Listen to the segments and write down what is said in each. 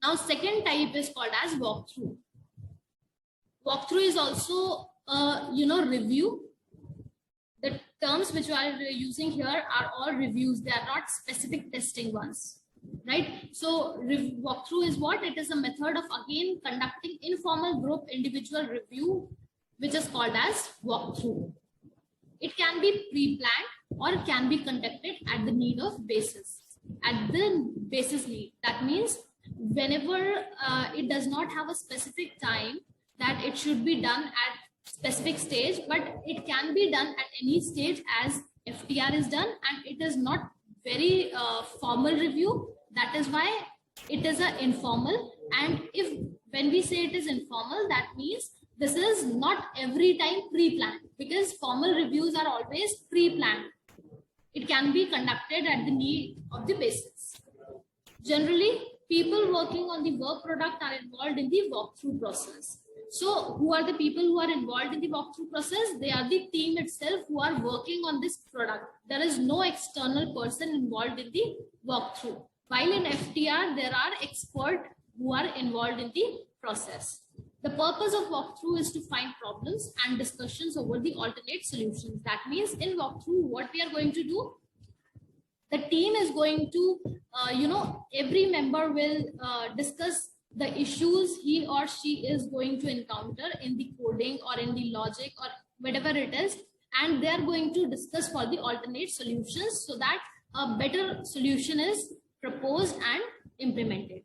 Now, second type is called as walkthrough. Walkthrough is also review. The terms which we are using here are all reviews. They are not specific testing ones, right? So walkthrough is what? It is a method of again conducting informal group individual review, which is called as walkthrough. It can be pre-planned or it can be conducted at the need of basis. At the basis need, that means whenever it does not have a specific time that it should be done at specific stage, but it can be done at any stage as FTR is done, and it is not very formal review. That is why it is an informal. And if when we say it is informal, that means this is not every time pre-planned, because formal reviews are always pre-planned. It can be conducted at the need of the basis. Generally, people working on the work product are involved in the walkthrough process. So who are the people who are involved in the walkthrough process? They are the team itself who are working on this product. There is no external person involved in the walkthrough. While in FTR, there are experts who are involved in the process. The purpose of walkthrough is to find problems and discussions over the alternate solutions. That means in walkthrough, what we are going to do, the team is going to, every member will discuss the issues he or she is going to encounter in the coding or in the logic or whatever it is, and they are going to discuss for the alternate solutions so that a better solution is proposed and implemented.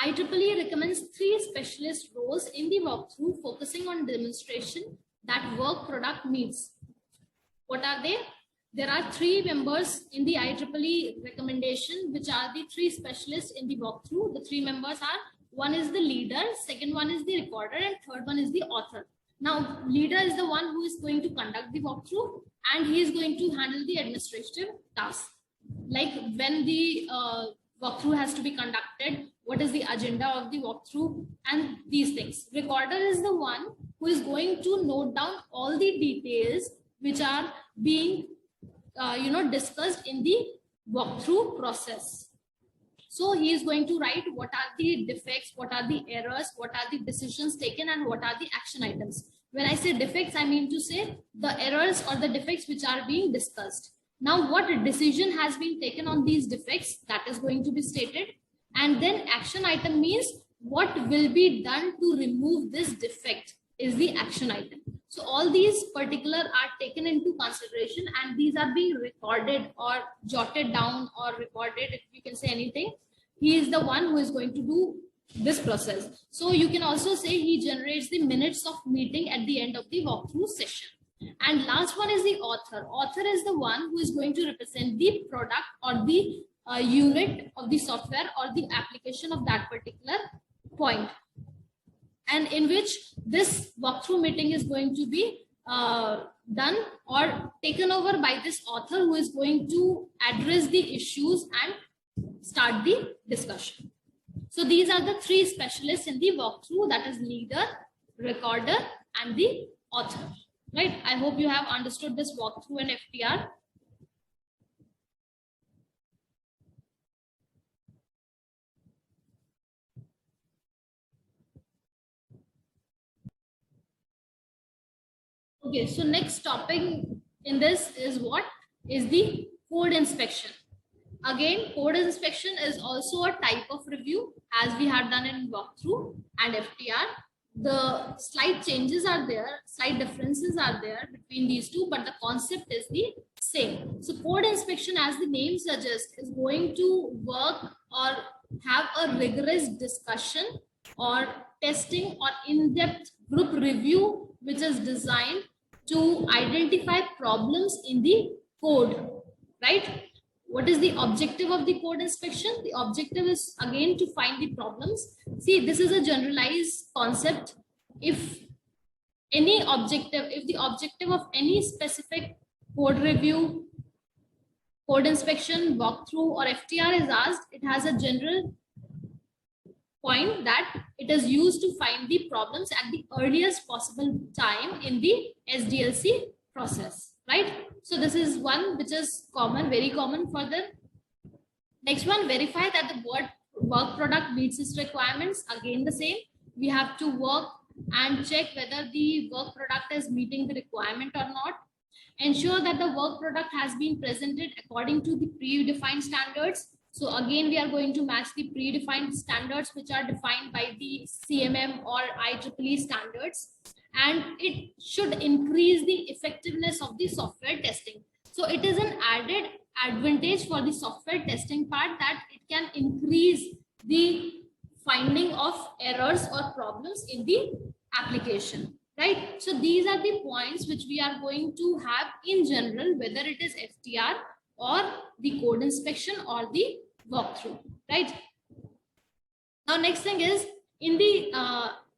IEEE recommends 3 specialist roles in the walkthrough, focusing on demonstration that work product meets. What are they? There are 3 members in the IEEE recommendation, which are the 3 specialists in the walkthrough. The 3 members are, one is the leader, second one is the recorder, and third one is the author. Now, leader is the one who is going to conduct the walkthrough, and he is going to handle the administrative tasks. Like when the walkthrough has to be conducted, what is the agenda of the walkthrough, and these things. Recorder is the one who is going to note down all the details which are being discussed in the walkthrough process. So he is going to write what are the defects, what are the errors, what are the decisions taken, and what are the action items. When I say defects, I mean to say the errors or the defects which are being discussed. Now, what decision has been taken on these defects, that is going to be stated. And then action item means what will be done to remove this defect is the action item. So all these particular are taken into consideration, and these are being recorded or jotted down or recorded, if you can say anything. He is the one who is going to do this process. So you can also say he generates the minutes of meeting at the end of the walkthrough session. And last one is the author. Author is the one who is going to represent the product or the unit of the software or the application of that particular point, and in which this walkthrough meeting is going to be done or taken over by this author, who is going to address the issues and start the discussion. So these are the 3 specialists in the walkthrough, that is leader, recorder, and the author. Right? I hope you have understood this walkthrough and FTR. Okay, so next topic in this is what is the code inspection. Again, code inspection is also a type of review, as we have done in walkthrough and FTR. The slight changes are there, slight differences are there between these two, but the concept is the same. So code inspection, as the name suggests, is going to work or have a rigorous discussion or testing or in-depth group review, which is designed to identify problems in the code, right? What is the objective of the code inspection? The objective is again to find the problems. See, this is a generalized concept. If the objective of any specific code review, code inspection, walkthrough, or FTR is asked, it has a general point that it is used to find the problems at the earliest possible time in the SDLC process, right? So this is one which is common, very common for the next one. Verify that the work product meets its requirements, again the same. We have to work and check whether the work product is meeting the requirement or not. Ensure that the work product has been presented according to the predefined standards. So again, we are going to match the predefined standards which are defined by the CMM or IEEE standards. And it should increase the effectiveness of the software testing. So it is an added advantage for the software testing part that it can increase the finding of errors or problems in the application, right? So these are the points which we are going to have in general, whether it is FTR or the code inspection or the walkthrough, right? Now, next thing is in the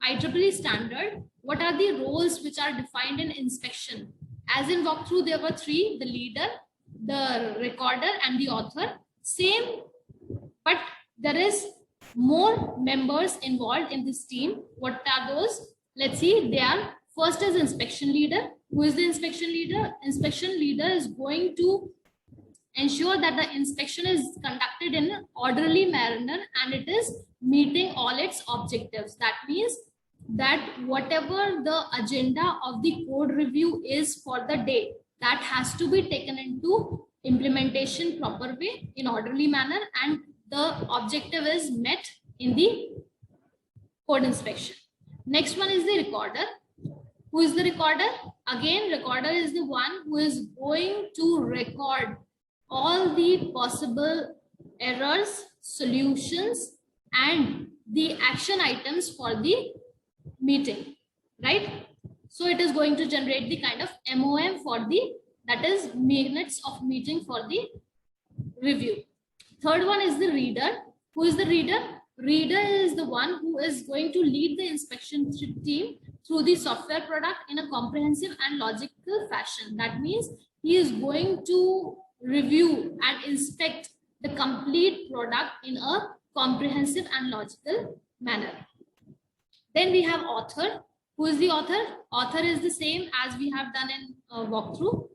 IEEE standard, what are the roles which are defined in inspection? As in walkthrough, there were three: the leader, the recorder, and the author. Same, but there is more members involved in this team. What are those? Let's see. They are, first is inspection leader. Who is the inspection leader? Inspection leader is going to ensure that the inspection is conducted in an orderly manner and it is meeting all its objectives. That means that whatever the agenda of the code review is for the day, that has to be taken into implementation proper way in orderly manner, and the objective is met in the code inspection. Next one is the recorder. Who is the recorder? Again, recorder is the one who is going to record all the possible errors, solutions, and the action items for the meeting, right? So it is going to generate the kind of MOM for the, that is minutes of meeting for the review. Third one is the reader. Who is the reader? Reader is the one who is going to lead the inspection team through the software product in a comprehensive and logical fashion. That means he is going to review and inspect the complete product in a comprehensive and logical manner. Then we have author. Who is the author? Author is the same as we have done in walkthrough.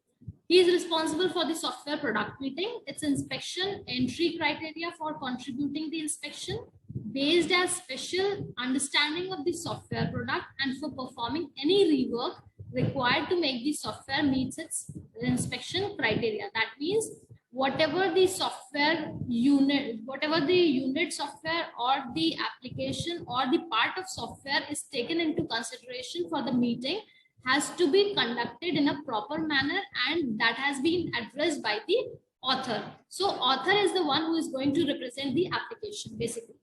He is responsible for the software product meeting, its inspection, entry criteria for contributing the inspection, based as special understanding of the software product, and for performing any rework required to make the software meets its inspection criteria. That means whatever the software unit, whatever the unit software or the application or the part of software is taken into consideration for the meeting has to be conducted in a proper manner, and that has been addressed by the author. So author is the one who is going to represent the application basically.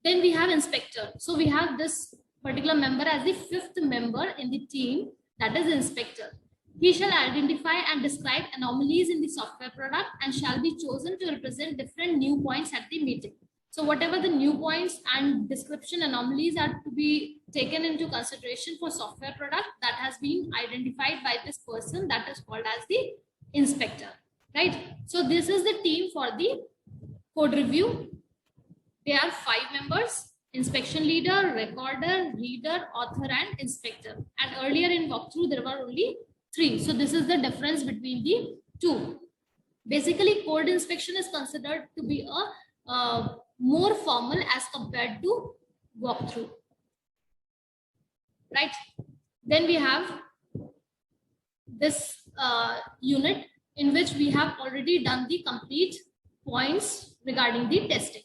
Then we have inspector. So we have this particular member as the fifth member in the team, that is inspector. He shall identify and describe anomalies in the software product and shall be chosen to represent different new points at the meeting. So whatever the new points and description anomalies are to be taken into consideration for software product, that has been identified by this person, that is called as the inspector, right? So this is the team for the code review. There are 5 members: inspection leader, recorder, reader, author, and inspector. And earlier in walkthrough, there were only 3. So this is the difference between the 2. Basically, code inspection is considered to be a more formal as compared to walkthrough, right? Then we have this unit in which we have already done the complete points regarding the testing.